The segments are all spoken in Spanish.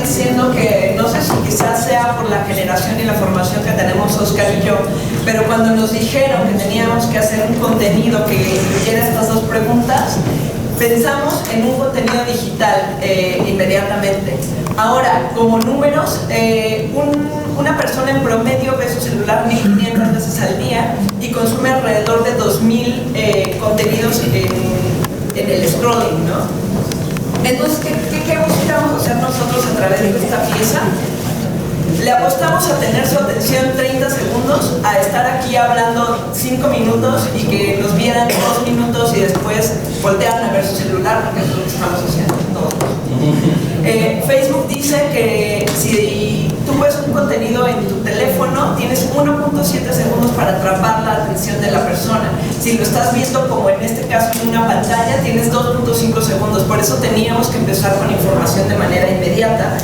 diciendo que, no sé si quizás sea por la generación y la formación que tenemos Oscar y yo, pero cuando nos dijeron que teníamos que hacer un contenido que incluyera estas dos preguntas, pensamos en un contenido digital inmediatamente. Ahora, como números, una persona en promedio ve su celular 1.500 veces al día y consume alrededor de 2.000 contenidos en el scrolling, ¿no? Entonces, ¿qué buscamos hacer nosotros a través de esta pieza? Le apostamos a tener su atención 30 segundos, a estar aquí hablando 5 minutos y que nos vieran 2 minutos y después voltearan a ver su celular, porque es lo que estamos haciendo todos. Facebook dice que si tú ves un contenido en tu teléfono, tienes 1.7 segundos para atrapar la atención de la persona. Si lo estás viendo, como en este caso en una pantalla, tienes 2.5 segundos. Por eso teníamos que empezar con información de manera inmediata.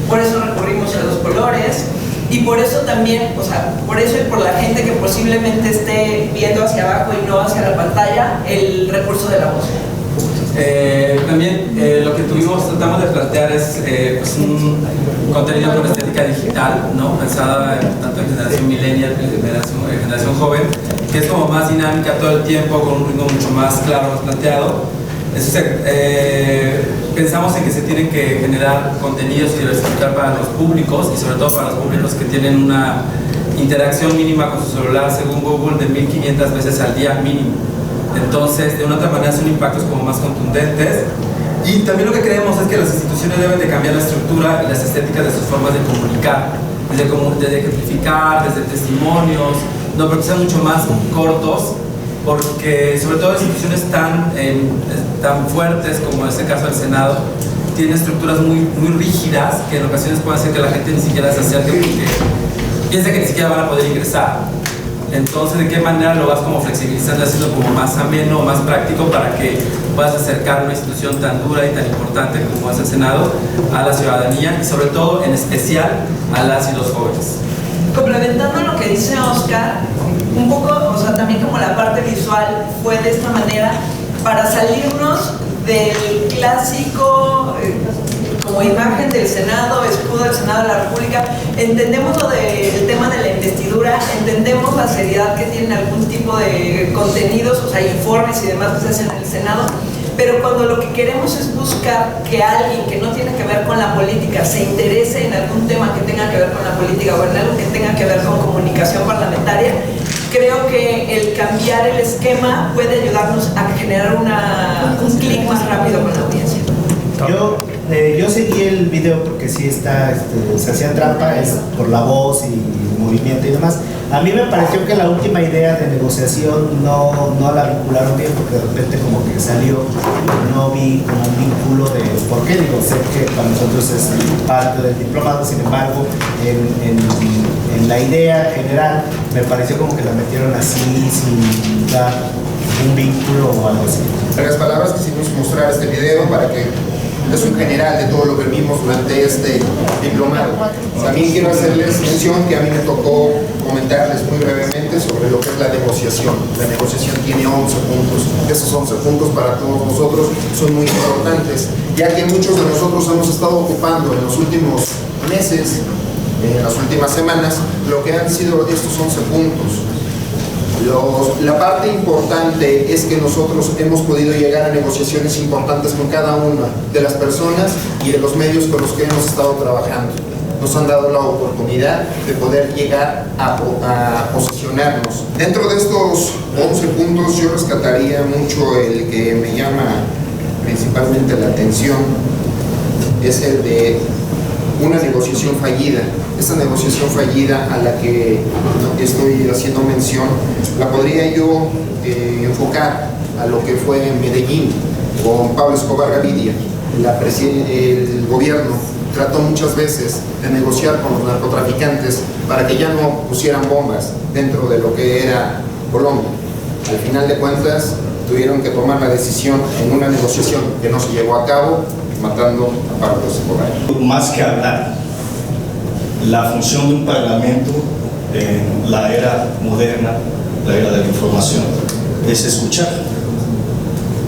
Por eso recurrimos a los colores y por eso también, o sea, por eso y por la gente que posiblemente esté viendo hacia abajo y no hacia la pantalla, el recurso de la voz. También lo que tratamos de plantear es pues un contenido con estética digital, ¿no? Pensada tanto en generación millennial como en generación joven, que es como más dinámica todo el tiempo, con un ritmo mucho más claro, más planteado. Pensamos en que se tienen que generar contenidos y diversificar para los públicos y sobre todo para los públicos que tienen una interacción mínima con su celular, según Google, de 1.500 veces al día mínimo. Entonces, de una otra manera son impactos como más contundentes. Y también lo que creemos es que las instituciones deben de cambiar la estructura y las estéticas de sus formas de comunicar, desde ejemplificar, desde testimonios, no, pero que sean mucho más cortos, porque sobre todo instituciones tan fuertes como es el caso del Senado, tienen estructuras muy rígidas que en ocasiones pueden hacer que la gente ni siquiera se acerque porque piensa que ni siquiera van a poder ingresar. Entonces, ¿de qué manera lo vas como flexibilizando, haciendo como más ameno, más práctico para que puedas acercar una institución tan dura y tan importante como es el Senado a la ciudadanía y sobre todo, en especial, a las y los jóvenes? Complementando lo que dice Oscar, un poco, o sea, también como la parte visual fue de esta manera para salirnos del clásico como imagen del Senado, escudo del Senado de la República. Entendemos el tema de la investidura, entendemos la seriedad que tienen algún tipo de contenidos, o sea, informes y demás que se hacen en el Senado, pero cuando lo que queremos es buscar que alguien que no tiene que ver con la política se interese en algún tema que tenga que ver con la política o en algo que tenga que ver con comunicación parlamentaria, creo que el cambiar el esquema puede ayudarnos a generar un clic más rápido con la audiencia. Yo seguí el video porque sí está, se hacía trampa, es por la voz y movimiento y demás. A mí me pareció que la última idea de negociación no la vincularon bien, porque de repente como que salió, no vi como un vínculo de por qué. Digo, sé que para nosotros es parte del diplomado, sin embargo, en la idea general me pareció como que la metieron así sin dar un vínculo o algo así. Las palabras quisimos mostrar este video para que es un general de todo lo que vimos durante este diplomado. También quiero hacerles mención que a mí me tocó comentarles muy brevemente sobre lo que es la negociación. La negociación tiene 11 puntos. Esos 11 puntos para todos nosotros son muy importantes, ya que muchos de nosotros hemos estado ocupando en los últimos meses, en las últimas semanas, lo que han sido estos 11 puntos. La parte importante es que nosotros hemos podido llegar a negociaciones importantes con cada una de las personas y de los medios con los que hemos estado trabajando. Nos han dado la oportunidad de poder llegar a posicionarnos. Dentro de estos 11 puntos yo rescataría mucho el que me llama principalmente la atención, es el de una negociación fallida. Esta negociación fallida a la que estoy haciendo mención, la podría yo enfocar a lo que fue en Medellín con Pablo Escobar Gaviria. El gobierno trató muchas veces de negociar con los narcotraficantes para que ya no pusieran bombas dentro de lo que era Colombia. Al final de cuentas, tuvieron que tomar la decisión en una negociación que no se llevó a cabo, matando a Pablo Escobar. Más que hablar, la función de un parlamento en la era moderna, la era de la información, es escuchar.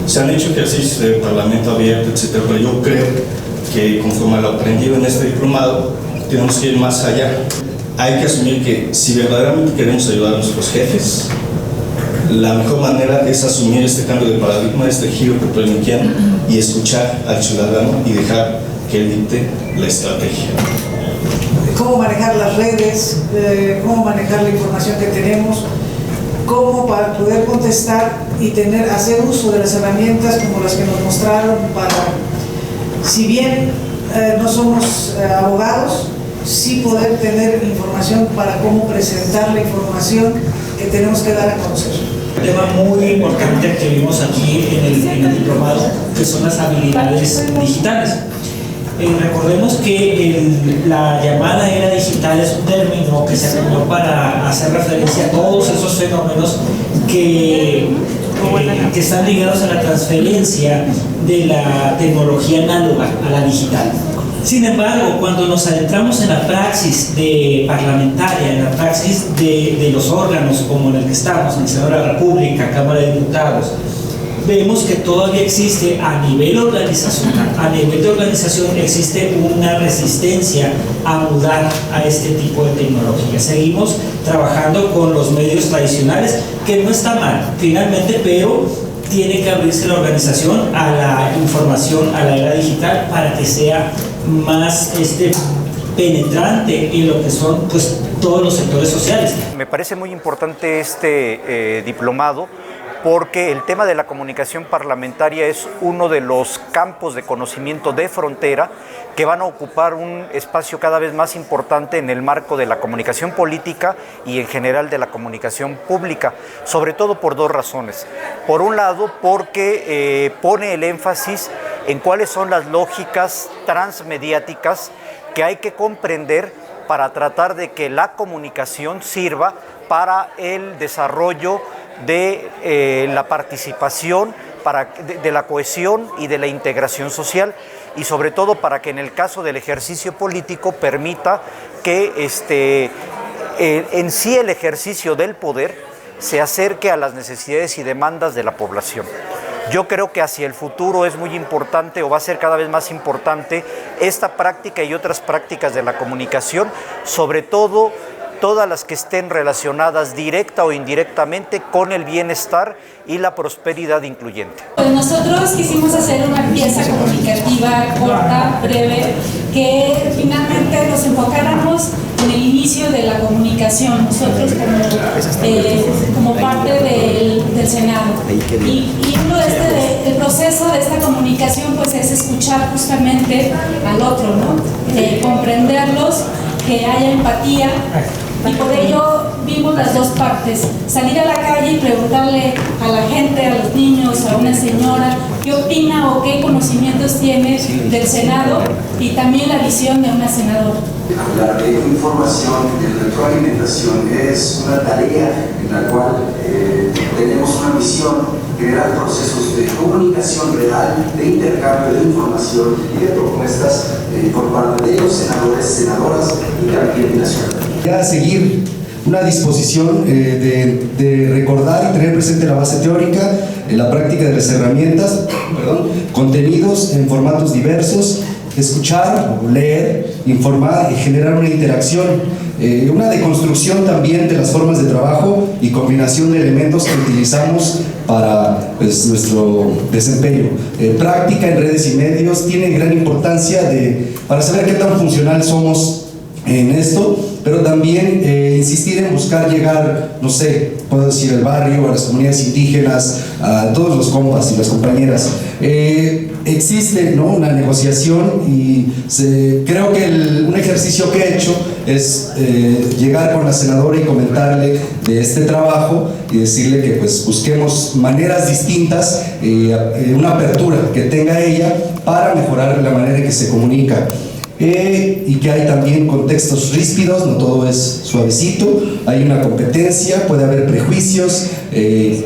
Se han hecho ejercicios de parlamento abierto, etcétera, pero yo creo que conforme a lo aprendido en este diplomado, tenemos que ir más allá. Hay que asumir que si verdaderamente queremos ayudar a nuestros jefes, la mejor manera es asumir este cambio de paradigma, este giro copernicano, y escuchar al ciudadano y dejar que él dicte la estrategia. Cómo manejar las redes, cómo manejar la información que tenemos, cómo para poder contestar y hacer uso de las herramientas como las que nos mostraron para, si bien no somos abogados, sí poder tener información para cómo presentar la información que tenemos que dar a conocer. Un tema muy importante que vimos aquí en el diplomado, que son las habilidades digitales. Recordemos que la llamada era digital es un término que se acuñó para hacer referencia a todos esos fenómenos que están ligados a la transferencia de la tecnología análoga a la digital. Sin embargo, cuando nos adentramos en la praxis parlamentaria, en la praxis de los órganos como en el que estamos, en el Senado de la República, Cámara de Diputados, vemos que todavía existe a nivel de organización existe una resistencia a mudar a este tipo de tecnología. Seguimos trabajando con los medios tradicionales, que no está mal finalmente, pero tiene que abrirse la organización a la información, a la era digital, para que sea más penetrante en lo que son pues todos los sectores sociales. Me parece muy importante este diplomado, porque el tema de la comunicación parlamentaria es uno de los campos de conocimiento de frontera que van a ocupar un espacio cada vez más importante en el marco de la comunicación política y en general de la comunicación pública, sobre todo por dos razones. Por un lado, porque pone el énfasis en cuáles son las lógicas transmediáticas que hay que comprender para tratar de que la comunicación sirva para el desarrollo de la participación, de la cohesión y de la integración social, y sobre todo para que en el caso del ejercicio político permita que en sí el ejercicio del poder se acerque a las necesidades y demandas de la población. Yo creo que hacia el futuro es muy importante, o va a ser cada vez más importante, esta práctica y otras prácticas de la comunicación, sobre todo todas las que estén relacionadas directa o indirectamente con el bienestar y la prosperidad incluyente. Pues nosotros quisimos hacer una pieza comunicativa corta, breve, que finalmente nos enfocáramos en el inicio de la comunicación, nosotros como parte del Senado. Y uno el proceso de esta comunicación pues es escuchar justamente al otro, ¿no? Comprenderlos, que haya empatía. Y por ello vimos las dos partes, salir a la calle y preguntarle a la gente, a los niños, a una señora, qué opina o qué conocimientos tiene del Senado, y también la visión de una senadora. La información de retroalimentación es una tarea en la cual tenemos una misión, crear procesos de comunicación real, de intercambio de información y de propuestas por parte de los senadores, senadoras y también nacional. A seguir una disposición de recordar y tener presente la base teórica, la práctica de las herramientas, contenidos en formatos diversos, escuchar, leer, informar y generar una interacción, una deconstrucción también de las formas de trabajo y combinación de elementos que utilizamos para nuestro desempeño. Práctica en redes y medios tiene gran importancia para saber qué tan funcional somos en esto, pero también insistir en buscar llegar, no sé, puedo decir al barrio, a las comunidades indígenas, a todos los compas y las compañeras. Existe, ¿no?, una negociación y creo que un ejercicio que he hecho es llegar con la senadora y comentarle de este trabajo y decirle que pues busquemos maneras distintas, una apertura que tenga ella para mejorar la manera en que se comunica. Y que hay también contextos ríspidos, no todo es suavecito, hay una competencia, puede haber prejuicios,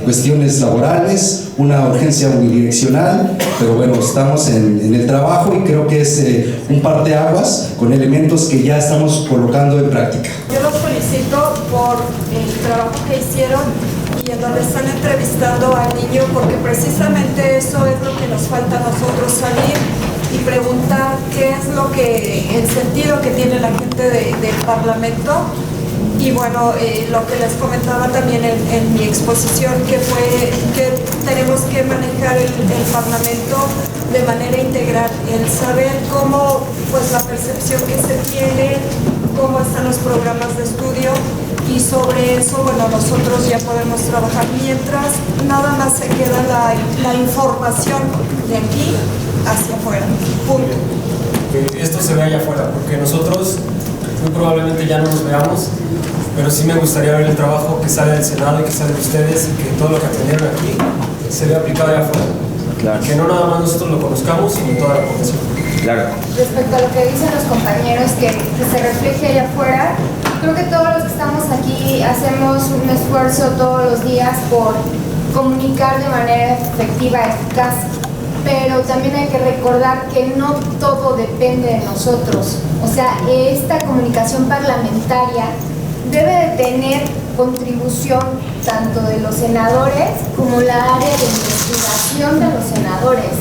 cuestiones laborales, una urgencia unidireccional, pero bueno, estamos en el trabajo y creo que es un parteaguas con elementos que ya estamos colocando en práctica. Yo los felicito por el trabajo que hicieron y en donde están entrevistando al niño, porque precisamente eso es lo que nos falta a nosotros, salir y preguntar qué es el sentido que tiene la gente del Parlamento. Y bueno, lo que les comentaba también en mi exposición, que fue que tenemos que manejar el Parlamento de manera integral, el saber cómo, pues la percepción que se tiene, cómo están los programas de estudio, y sobre eso, bueno, nosotros ya podemos trabajar mientras nada más se queda la información de aquí hacia afuera, punto. Que esto se vea allá afuera, porque nosotros muy probablemente ya no nos veamos, pero sí me gustaría ver el trabajo que sale del Senado y que sale de ustedes, y que todo lo que aprendieron aquí se vea aplicado allá afuera. Claro. Que no nada más nosotros lo conozcamos, sino toda la población. Claro. Respecto a lo que dicen los compañeros, que se refleje allá afuera, creo que todos los que estamos aquí hacemos un esfuerzo todos los días por comunicar de manera efectiva, eficaz, pero también hay que recordar que no todo depende de nosotros. O sea, esta comunicación parlamentaria debe de tener contribución tanto de los senadores como la área de investigación de los senadores,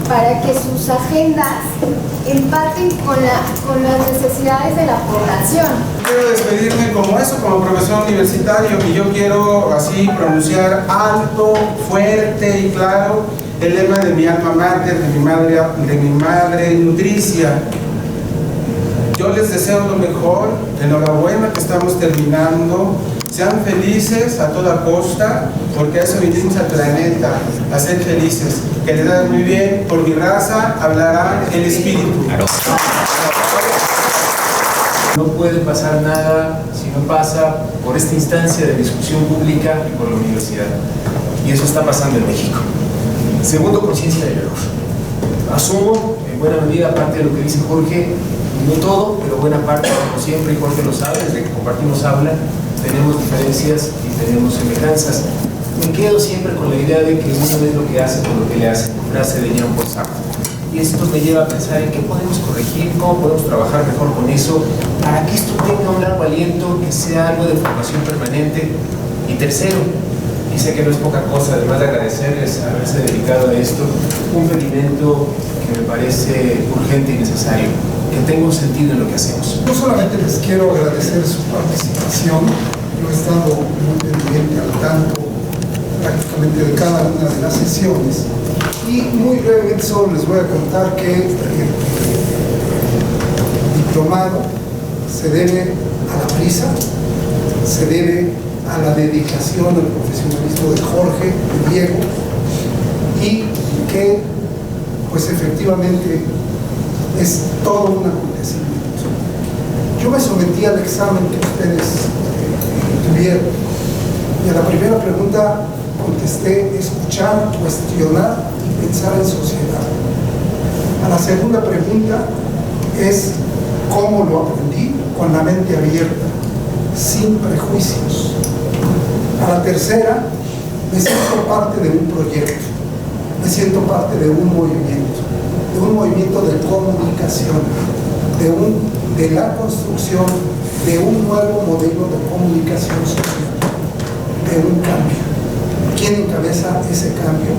para que sus agendas empaten con las necesidades de la población. Quiero despedirme como eso, como profesor universitario, y yo quiero así pronunciar alto, fuerte y claro el lema de mi alma mater, de mi madre nutricia. Yo les deseo lo mejor, enhorabuena que estamos terminando, sean felices a toda costa, porque a eso vinimos al planeta, a ser felices, que les vaya muy bien, por mi raza hablará el espíritu. No puede pasar nada si no pasa por esta instancia de discusión pública y por la universidad. Y eso está pasando en México. Segundo, conciencia del error. Asumo en buena medida parte de lo que dice Jorge, no todo, pero buena parte, como siempre, y Jorge lo sabe, desde que compartimos aula, tenemos diferencias y tenemos semejanzas. Me quedo siempre con la idea de que uno es lo que hace por lo que le hace, frase de Jean Paul Sartre. Y esto me lleva a pensar en qué podemos corregir, cómo podemos trabajar mejor con eso, para que esto tenga un largo aliento, que sea algo de formación permanente. Y tercero, y sé que no es poca cosa, además de agradecerles haberse dedicado a esto, un pedimento que me parece urgente y necesario, que tenga un sentido en lo que hacemos. No solamente les quiero agradecer su participación, yo he estado muy pendiente al tanto prácticamente de cada una de las sesiones, y muy brevemente solo les voy a contar que el diplomado se debe a la prisa, se debe a la dedicación, al profesionalismo de Jorge, de Diego, y que pues efectivamente es todo un acontecimiento. Yo me sometí al examen que ustedes tuvieron, y a la primera pregunta contesté escuchar, cuestionar y pensar en sociedad. A la segunda pregunta es cómo lo aprendí, con la mente abierta, sin prejuicios. A la tercera, me siento parte de un proyecto, me siento parte de un movimiento de comunicación, de la construcción de un nuevo modelo de comunicación social, de un cambio. ¿Quién encabeza ese cambio?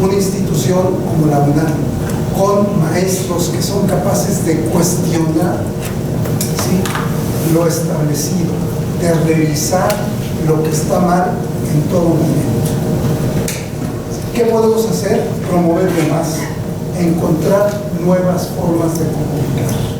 Una institución como la UNAM, con maestros que son capaces de cuestionar, ¿sí?, lo establecido, de revisar lo que está mal en todo momento. ¿Qué podemos hacer? Promoverlo más, encontrar nuevas formas de comunicar.